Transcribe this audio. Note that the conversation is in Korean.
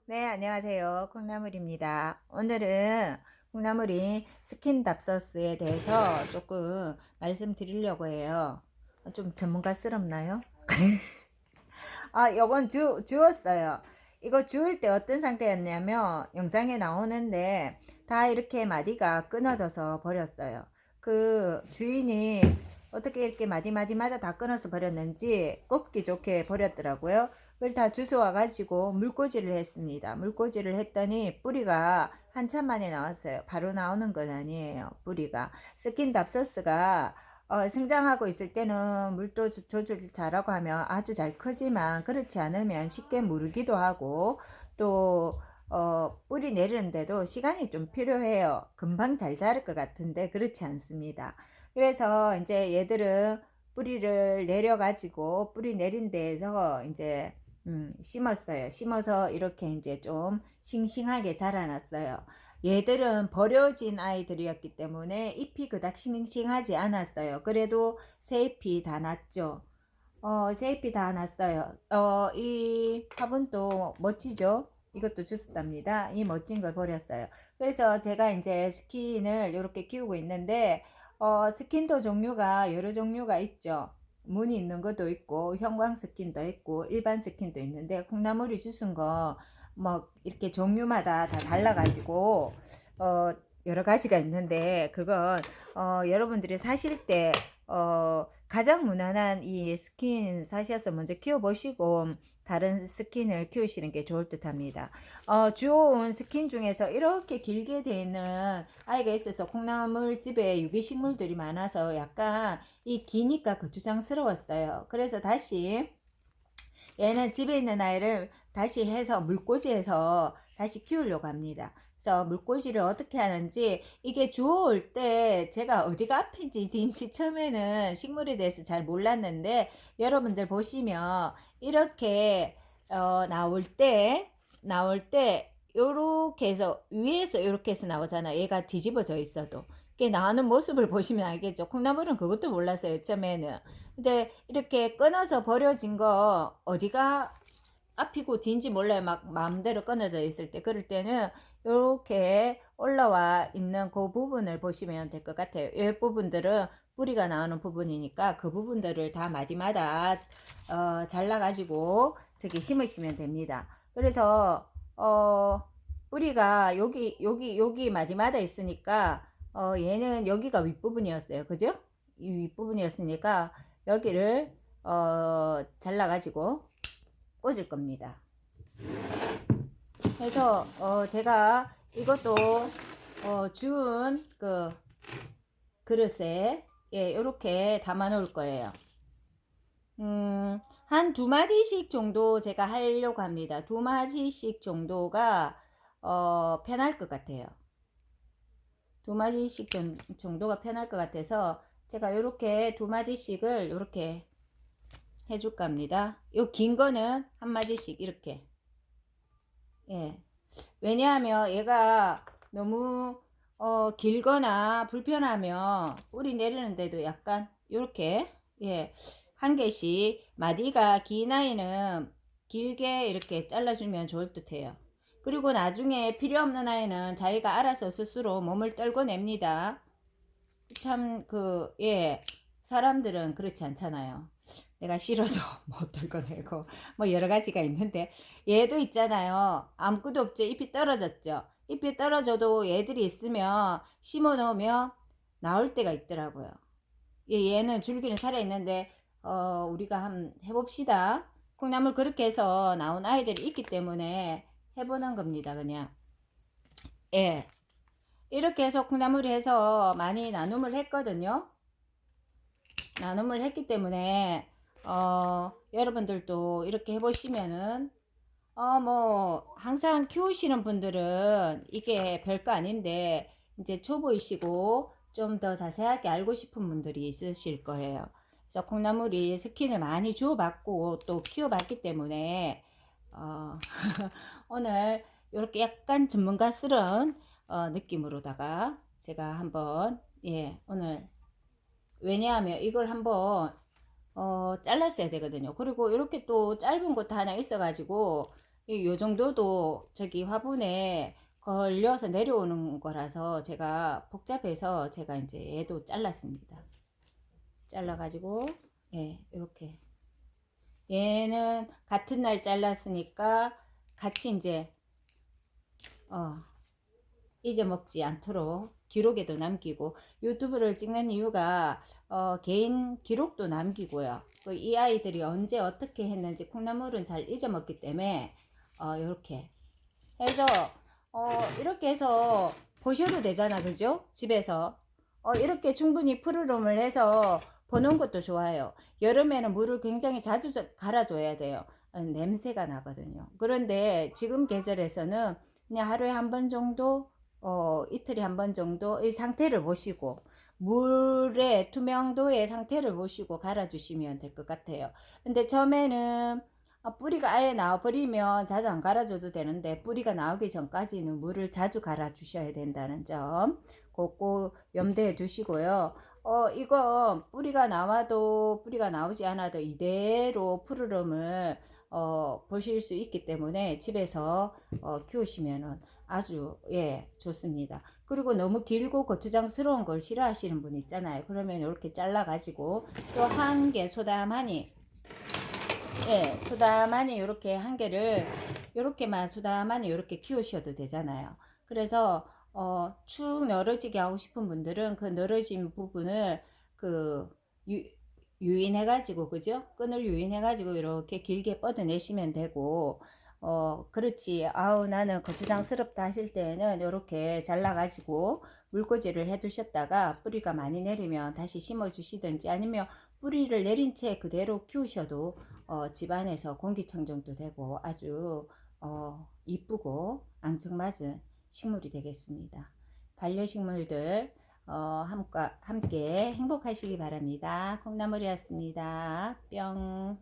네, 안녕하세요. 콩나물입니다. 오늘은 콩나물이 스킨답서스에 대해서 조금 말씀드리려고 해요. 좀 전문가스럽나요? 요건 주웠어요. 이거 주울 때 어떤 상태였냐면 영상에 나오는데 다 이렇게 마디가 끊어져서 버렸어요. 그 주인이 어떻게 이렇게 마디마디마다 다 끊어서 버렸는지 꼽기 좋게 버렸더라고요. 그걸 다 주워와 가지고 물꽂이를 했습니다. 물꽂이를 했더니 뿌리가 한참 만에 나왔어요. 바로 나오는 건 아니에요. 뿌리가 스킨답서스가 성장하고 있을 때는 물도 조절 잘하고 하면 아주 잘 크지만 그렇지 않으면 쉽게 무르기도 하고 또 뿌리 내리는데도 시간이 좀 필요해요. 금방 잘 자랄 것 같은데 그렇지 않습니다. 그래서 이제 얘들은 뿌리를 내려가지고 뿌리 내린 데에서 이제 심었어요. 심어서 이렇게 이제 좀 싱싱하게 자라났어요. 얘들은 버려진 아이들이었기 때문에 잎이 그닥 싱싱하지 않았어요. 그래도 새 잎이 다 났죠. 새 잎이 다 났어요. 이 화분도 멋지죠? 이것도 주스답니다. 이 멋진 걸 버렸어요. 그래서 제가 이제 스킨을 이렇게 키우고 있는데, 스킨도 종류가 여러 종류가 있죠. 무늬 있는 것도 있고, 형광 스킨도 있고, 일반 스킨도 있는데, 콩나물이 주순 거, 뭐, 이렇게 종류마다 다 달라가지고, 어, 여러 가지가 있는데, 그건, 여러분들이 사실 때, 가장 무난한 이 스킨 사셔서 먼저 키워보시고, 다른 스킨을 키우시는 게 좋을 듯 합니다. 주워온 스킨 중에서 이렇게 길게 되어 있는 아이가 있어서 콩나물집에 유기식물들이 많아서 약간 이 기니까 거추장스러웠어요. 그래서 다시 얘는 집에 있는 아이를 다시 해서 물꽂이해서 다시 키우려고 합니다. 그래서 물꽂이를 어떻게 하는지 이게 주워올 때 제가 어디가 앞인지 뒤인지 처음에는 식물에 대해서 잘 몰랐는데 여러분들 보시면 이렇게 나올 때 요렇게 해서 위에서 이렇게 해서 나오잖아. 얘가 뒤집어져 있어도 이게 나오는 모습을 보시면 알겠죠. 콩나물은 그것도 몰랐어요 처음에는. 근데 이렇게 끊어서 버려진 거 어디가 앞이고 뒤인지 몰라요. 막 마음대로 끊어져 있을 때. 그럴 때는 이렇게 올라와 있는 그 부분을 보시면 될 것 같아요. 이 부분들은 뿌리가 나오는 부분이니까 그 부분들을 다 마디마다 잘라가지고 저기 심으시면 됩니다. 그래서 뿌리가 여기 마디마다 있으니까 얘는 여기가 윗부분이었어요. 그죠? 이 윗부분이었으니까 여기를 잘라가지고 꽂을 겁니다. 그래서 제가 이것도 준 그 그릇에 이렇게 담아 놓을 거예요. 한 두 마디씩 정도 제가 하려고 합니다. 두 마디씩 정도가 편할 것 같아요. 두 마디씩 정도가 편할 것 같아서 제가 이렇게 두 마디씩을 이렇게 해줄까 합니다. 요 긴 거는 한 마디씩 이렇게. 예. 왜냐하면 얘가 너무 길거나 불편하면 뿌리 내리는데도 약간 이렇게 한 개씩 마디가 긴 아이는 길게 이렇게 잘라주면 좋을 듯해요. 그리고 나중에 필요 없는 아이는 자기가 알아서 스스로 몸을 떨궈냅니다. 참 사람들은 그렇지 않잖아요. 내가 싫어도 못 떨궈내고 뭐 여러 가지가 있는데 얘도 있잖아요. 아무것도 없죠. 잎이 떨어졌죠. 잎이 떨어져도 얘들이 있으면 심어 놓으면 나올 때가 있더라고요. 얘는 줄기는 살아 있는데 우리가 한번 해봅시다. 콩나물 그렇게 해서 나온 아이들이 있기 때문에 해보는 겁니다. 그냥 예, 이렇게 해서 콩나물이 해서 많이 나눔을 했거든요. 나눔을 했기 때문에 여러분들도 이렇게 해보시면은 뭐 항상 키우시는 분들은 이게 별거 아닌데 이제 초보이시고 좀 더 자세하게 알고 싶은 분들이 있으실 거예요. 그래서 콩나물이 스킨을 많이 주워봤고 또 키워봤기 때문에 어, 오늘 이렇게 약간 전문가스러운 느낌으로다가 제가 한번 오늘 왜냐하면 이걸 한번 잘랐어야 되거든요. 그리고 이렇게 또 짧은 것도 하나 있어가지고 요 정도도 저기 화분에 걸려서 내려오는 거라서 제가 복잡해서 제가 이제 얘도 잘랐습니다. 잘라가지고 예, 이렇게 얘는 같은 날 잘랐으니까 같이 이제 잊어먹지 않도록 기록에도 남기고, 유튜브를 찍는 이유가 개인 기록도 남기고요. 이 아이들이 언제 어떻게 했는지 콩나물은 잘 잊어먹기 때문에 이렇게 해서 이렇게 해서 보셔도 되잖아, 그죠? 집에서 이렇게 충분히 푸르름을 해서 보는 것도 좋아요. 여름에는 물을 굉장히 자주 갈아줘야 돼요. 냄새가 나거든요. 그런데 지금 계절에서는 그냥 하루에 한 번 정도, 이틀에 한 번 정도 이 상태를 보시고, 물의 투명도의 상태를 보시고 갈아주시면 될 것 같아요. 근데 처음에는 뿌리가 아예 나와버리면 자주 안 갈아줘도 되는데, 뿌리가 나오기 전까지는 물을 자주 갈아주셔야 된다는 점 꼭 염두에 두시고요. 이거 뿌리가 나와도 뿌리가 나오지 않아도 이대로 푸르름을 보실 수 있기 때문에 집에서 키우시면 아주 예 좋습니다. 그리고 너무 길고 거추장스러운 걸 싫어하시는 분 있잖아요. 그러면 이렇게 잘라 가지고 또 한 개 소담하니, 예, 소담하니 이렇게 한 개를 이렇게만 소담하니 이렇게 키우셔도 되잖아요. 그래서 축 늘어지게 하고 싶은 분들은 그 늘어진 부분을 그 유인해가지고, 그죠? 끈을 유인해가지고 이렇게 길게 뻗어내시면 되고, 그렇지. 아우, 나는 거추장스럽다 하실 때는 이렇게 잘라가지고 물꽂이를 해두셨다가 뿌리가 많이 내리면 다시 심어주시든지, 아니면 뿌리를 내린 채 그대로 키우셔도 집안에서 공기청정도 되고 아주 이쁘고 앙증맞은 식물이 되겠습니다. 반려식물들 함께 행복하시기 바랍니다. 콩나물이었습니다. 뿅.